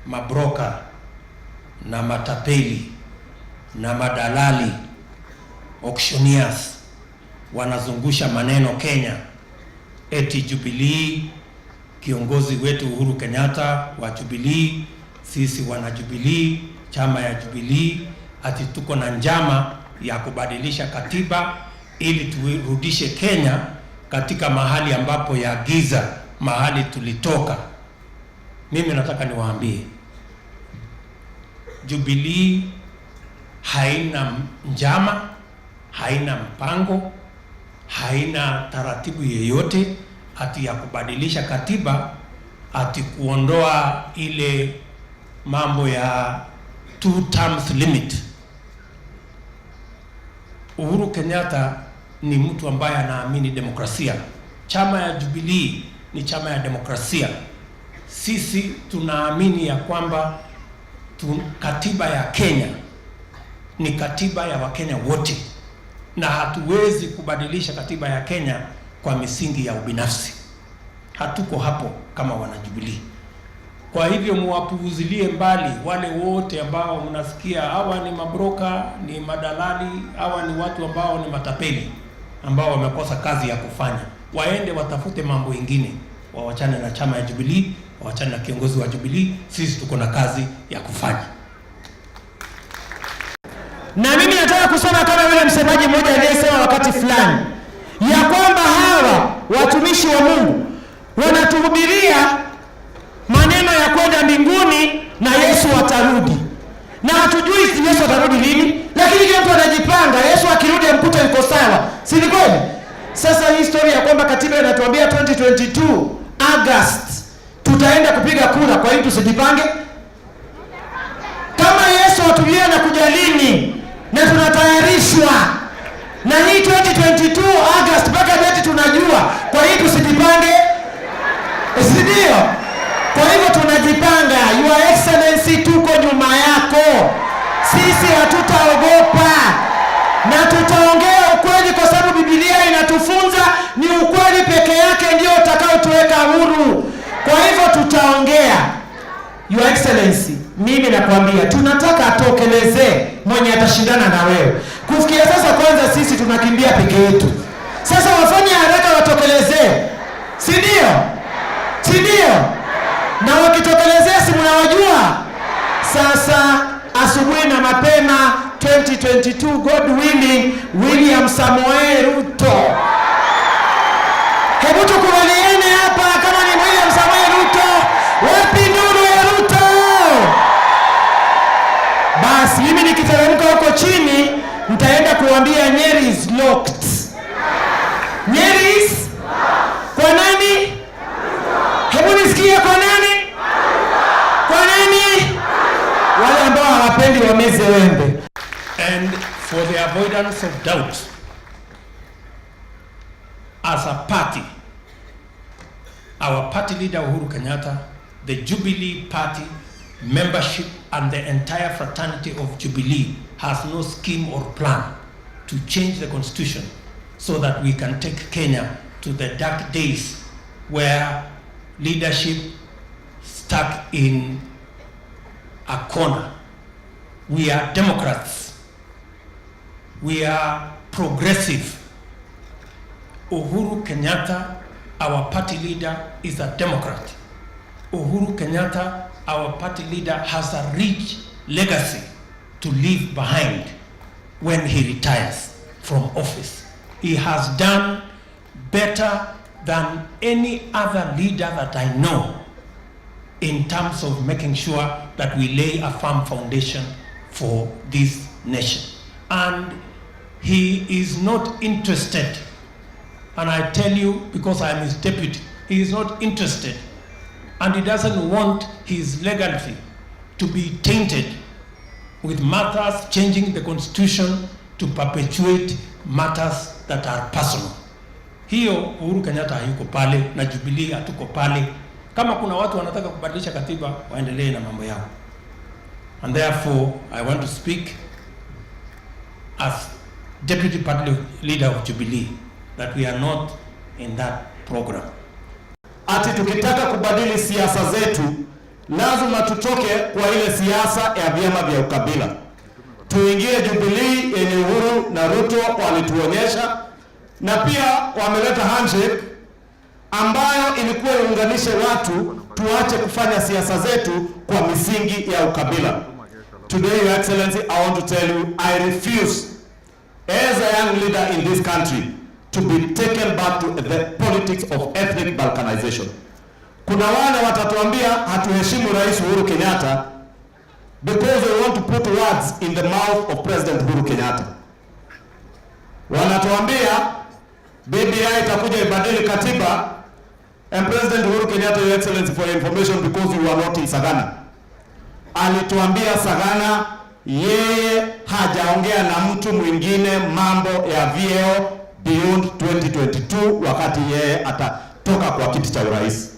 Mabroka na matapeli na madalali auctioneers wanazungusha maneno Kenya eti Jubilee, kiongozi wetu Uhuru Kenyatta wa Jubilee, sisi wana Jubilee, chama ya Jubilee, ati tuko na njama ya kubadilisha katiba ili turudishe Kenya katika mahali ambapo ya giza, mahali tulitoka. Mimi nataka niwaambie, Jubilee haina njama, haina mpango, haina taratibu yeyote ati ya kubadilisha katiba, ati kuondoa ile mambo ya 2 terms limit. Uhuru Kenyatta ni mtu ambaye anaamini demokrasia. Chama ya Jubilee ni chama ya demokrasia. Sisi tunaamini ya kwamba katiba ya Kenya ni katiba ya Wakenya wote, na hatuwezi kubadilisha katiba ya Kenya kwa misingi ya ubinafsi. Hatuko hapo kama wana Jubilee. Kwa hivyo muwapuuzilie mbali wale wote ambao mnasikia hawa ni mabroka, ni madalali, hawa ni watu ambao ni matapeli ambao wamekosa kazi ya kufanya. Waende watafute mambo mengine, wawachane na chama ya Jubilee, wawachane na kiongozi wa Jubilee. Sisi tuko na kazi ya kufanya. Na mimi nataka kusema kama yule msemaji mmoja aliyesema wakati fulani ya kwamba hawa watumishi wa Mungu wanatuhubiria maneno ya kwenda mbinguni na Yesu atarudi. Na hatujui Yesu atarudi lini, lakini kila mtu anajipanga Yesu akirudi amkuta yuko sawa. Si ni kweli? Sasa hii story ya kwamba katiba inatuambia 2022 August tutaenda kupiga kura, kwa hiyo tusijipange? Kama Yesu atulia na kuja lini na tunatayarishwa na hii 2022 August mpaka date tunajua, kwa hiyo tusijipange? Si ndio? Kwa hivyo tunajipanga. Your Excellency, tuko nyuma yako. Sisi hatutaogopa na tutaongea ukweli, kwa sababu Biblia inatufunza ni ukweli peke yake ndio utakaotuweka huru. Kwa hivyo tutaongea. Your Excellency, mimi nakwambia tunataka atokelezee mwenye atashindana na wewe. Kufikia sasa kwanza sisi tunakimbia peke yetu. Sasa wafanye haraka watokelezee. Si ndio? Si ndio? Na wakitokelezea si mnawajua. Sasa asubuhi na mapema 2022 God willing, William Samoei Ruto. Hebu tukubaliane hapa kama ni William Samoei Ruto. Wapi nuru ya Ruto? kuambia Nyeri is locked. Nyeri is kwa nani? Hebu nisikie kwa nani? Kwa nani? Wale ambao hawapendi wameze wembe. And for the avoidance of doubt, as a party, our party leader Uhuru Kenyatta, the Jubilee Party membership and the entire fraternity of Jubilee has no scheme or plan to change the constitution so that we can take Kenya to the dark days where leadership stuck in a corner. We are Democrats. We are progressive. Uhuru Kenyatta, our party leader, is a Democrat. Uhuru Kenyatta, our party leader, has a rich legacy to leave behind when he retires from office. He has done better than any other leader that I know in terms of making sure that we lay a firm foundation for this nation. And he is not interested, and I tell you because I am his deputy, he is not interested, and he doesn't want his legacy to be tainted with matters changing the constitution to perpetuate matters that are personal. Hiyo Uhuru Kenyatta hayuko pale na Jubilee hatuko pale. Kama kuna watu wanataka kubadilisha katiba, waendelee na mambo yao. And therefore I want to speak as deputy party leader of Jubilee that we are not in that program. Ati tukitaka kubadili siasa zetu lazima tutoke kwa ile siasa ya vyama vya ukabila. Tuingie Jubilee yenye Uhuru na Ruto walituonyesha, na pia wameleta handshake ambayo ilikuwa iunganishe watu, tuache kufanya siasa zetu kwa misingi ya ukabila. Today, Your Excellency, I want to tell you, I refuse as a young leader in this country to be taken back to the politics of ethnic balkanization. Kuna wale watatuambia hatuheshimu Rais Uhuru Kenyatta because they want to put words in the mouth of President Uhuru Kenyatta. Wanatuambia BBI itakuja ibadili katiba, and President Uhuru Kenyatta, Your Excellency, for your information, because you are not in Sagana, alituambia Sagana yeye hajaongea na mtu mwingine mambo ya vyeo beyond 2022 wakati yeye atatoka kwa kiti cha urais.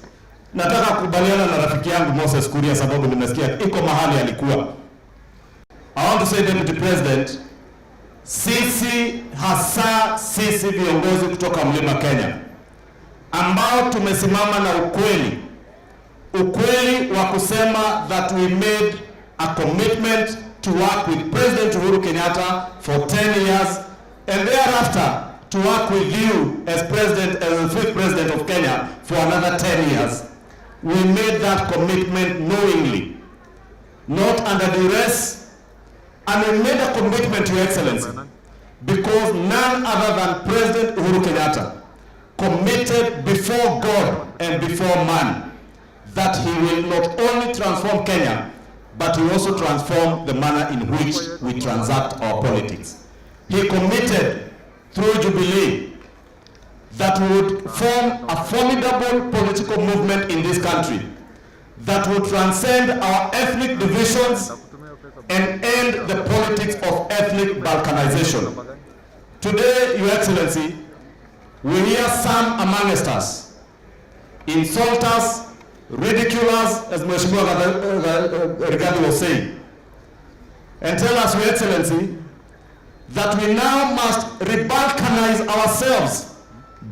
Nataka kukubaliana na rafiki yangu Moses Kuria sababu nimesikia iko mahali alikuwa. I want to say, Deputy President, sisi hasa sisi viongozi kutoka Mlima Kenya ambao tumesimama na ukweli wa kusema that we made a commitment to work with President Uhuru Kenyatta for 10 years and thereafter to work with you as president, as the fifth president of Kenya for another 10 years. We made that commitment knowingly, not under duress, and we made a commitment to Your Excellency because none other than President Uhuru Kenyatta committed before God and before man that he will not only transform Kenya, but he also transform the manner in which we transact our politics. He committed through Jubilee that would form a formidable political movement in this country that would transcend our ethnic divisions and end the politics of ethnic balkanization. Today, Your Excellency, we hear some amongst us insult us, ridicule us, as Mheshimiwa Rigathi was saying, and tell us, Your Excellency, that we now must rebalkanize ourselves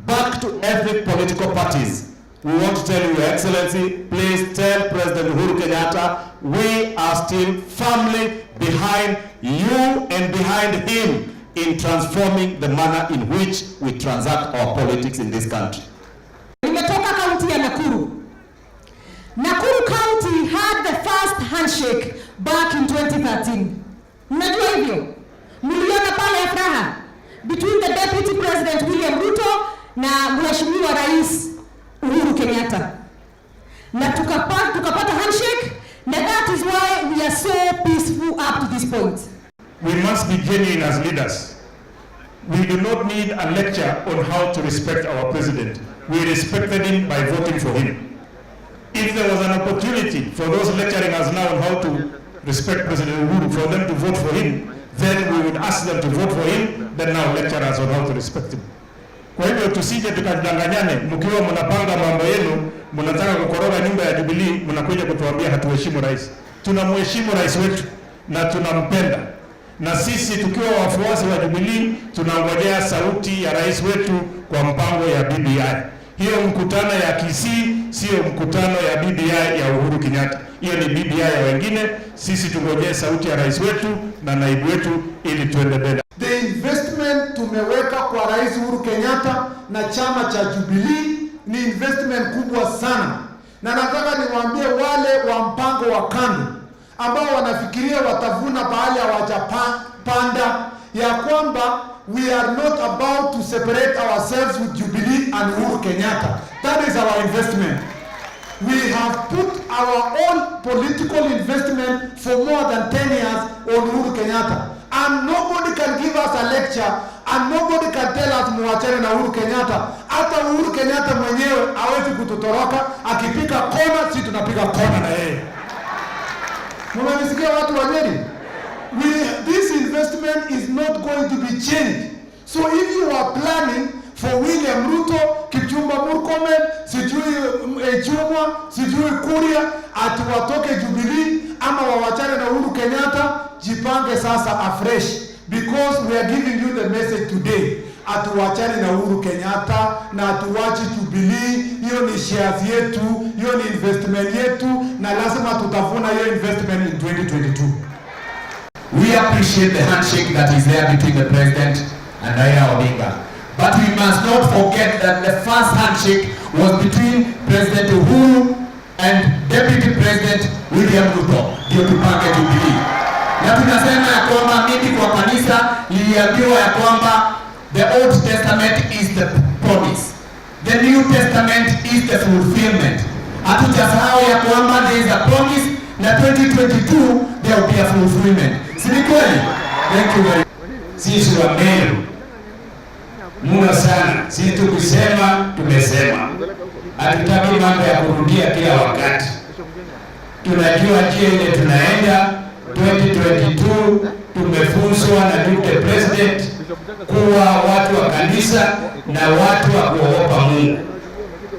back to ethnic political parties. We want to tell you, Your Excellency, please tell President Uhuru Kenyatta we are still firmly behind you and behind him in transforming the manner in which we transact our politics in this country. Nimetoka kaunti ya Nakuru. Nakuru County had the first handshake back in 2013. Mnajua hivyo? Mliona pale furaha between the Deputy President William Ruto na Mheshimiwa Rais Uhuru Kenyatta. Na tukapata handshake, and that is why we are so peaceful up to this point. We must be genuine as leaders. we do not need a lecture on how to respect our president. We respected him by voting for him. If there was an opportunity for those lecturing us now on how to respect President Uhuru, for them to vote for him, then we would ask them to vote for him, then now lecture us on how to respect him. Kwa hivyo tusije tukadanganyane, mkiwa mnapanga mambo yenu, mnataka kukoroga nyumba ya Jubilee, mnakuja kutuambia hatuheshimu rais. Tunamheshimu rais wetu na tunampenda. Na sisi tukiwa wafuasi wa Jubilee tunangojea sauti ya rais wetu kwa mpango ya BBI. Hiyo mkutano ya Kisii sio mkutano ya BBI ya Uhuru Kenyatta. Hiyo ni BBI ya wengine. Sisi tungojee sauti ya rais wetu na naibu wetu ili tuende mbele. The investment tumeweka kwa Rais Uhuru Kenyatta na chama cha Jubilee ni investment kubwa sana. Na nataka niwaambie wale wa mpango wa KANU ambao wanafikiria watavuna bahali hawajapanda ya kwamba we are not about to separate ourselves with Jubilee and Uhuru Kenyatta. That is our investment. We have put our own political investment for more than 10 years on Uhuru Kenyatta. And nobody can give us a lecture and nobody can tell us muachane na Uhuru Kenyatta. Hata Uhuru Kenyatta mwenyewe hawezi kututoroka, akipika kona sisi tunapiga kona na yeye. Mnanisikia watu wa Nyeri? This investment is not going to be changed. So if you are planning for William Ruto, Kipchumba Murkomen, sijui Echumwa, sijui Kuria, ati watoke Jubilee ama wawachane na Uhuru Kenyatta, jipange sasa afresh, because we are giving you the message today. Atuwachane na Uhuru Kenyatta na atuwachi Jubilee. Hiyo ni shares yetu, hiyo ni investment yetu, na lazima tutavuna hiyo investment in 2022. We appreciate the handshake that is there between the president and Raila Odinga. But we must not forget that the first handshake was between President Uhuru and Deputy President William Ruto. Ndio tupange Jubilee. Na tunasema ya kwamba mimi kwa kanisa niliambiwa ya kwamba the Old Testament is the promise. The New Testament is the fulfillment. Hatujasahau ya kwamba there is a promise na 2022 there will be a fulfillment. Si ni kweli? Thank you very much. Sisi wa Meru muna sana. Sisi tukisema tumesema. Hatutaki mambo ya kurudia kila wakati. Tunajua njia ile tunaenda. 2022 tumefunzwa na Deputy President kuwa watu wa kanisa na watu wa kuogopa Mungu.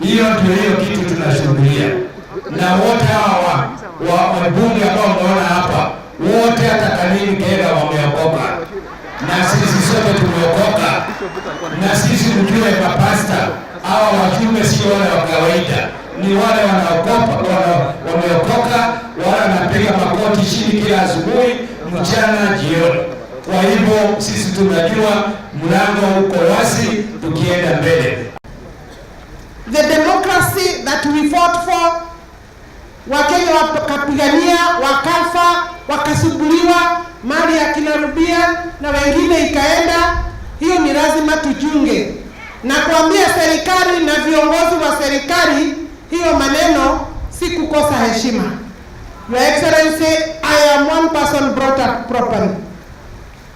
Hiyo ndio hiyo kitu tunashughulia. Na wote hawa wabunge ambao mmeona hapa, wote hata kanini Kenya wameokoka. Na sisi sote tumeokoka. Na sisi mjue mapasta hawa wajumbe sio wale wa kawaida. Ni wale wameokoka, wale wanapiga makoti chini kila asubuhi, mchana, jioni. Kwa hivyo sisi tunajua mlango uko wazi tukienda mbele. The democracy that we fought for, Wakenya wakapigania, wakafa, wakasubuliwa, mali ya kina Rubia na wengine ikaenda. Hiyo ni lazima tujunge na kuambia serikali na viongozi wa serikali, hiyo maneno si kukosa heshima. Your Excellency, I am one person brought up properly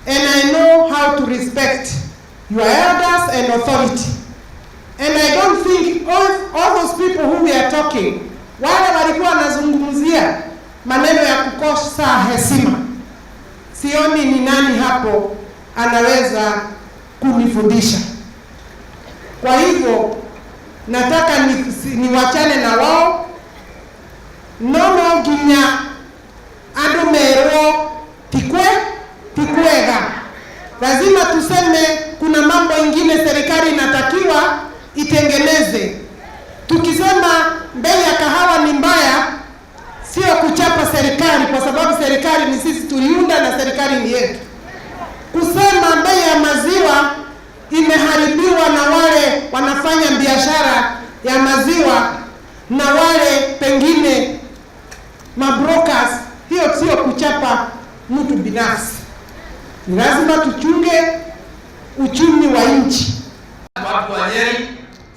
and I know how to respect your elders and authority. And I don't think all those people who we are talking, wale walikuwa wanazungumzia maneno ya kukosa heshima, sioni ni nani hapo anaweza kunifundisha. Kwa hivyo nataka niwachane na wao. Nono ginya adumero tikwega. Lazima tuseme kuna mambo ingine serikali inatakiwa itengeneze. Tukisema bei ya kahawa ni mbaya, sio kuchapa serikali, kwa sababu serikali ni sisi tuliunda na serikali ni yetu. Kusema bei ya maziwa imeharibiwa na wale wanafanya biashara ya maziwa na wale pengine mabrokers, hiyo sio kuchapa mtu binafsi. Ni lazima tuchunge uchumi wa nchi. Watu wa Nyeri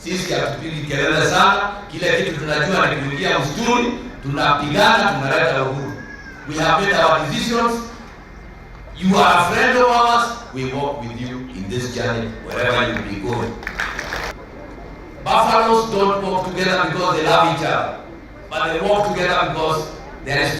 sisi hatupigi kelele sana, kile kitu tunajua ni kuingia msituni, tunapigana, tunaleta uhuru. We have made our decisions. You are a friend of ours, we walk with you in in this journey, wherever you be going. Buffaloes don't walk together because they love each other, but they walk together because there is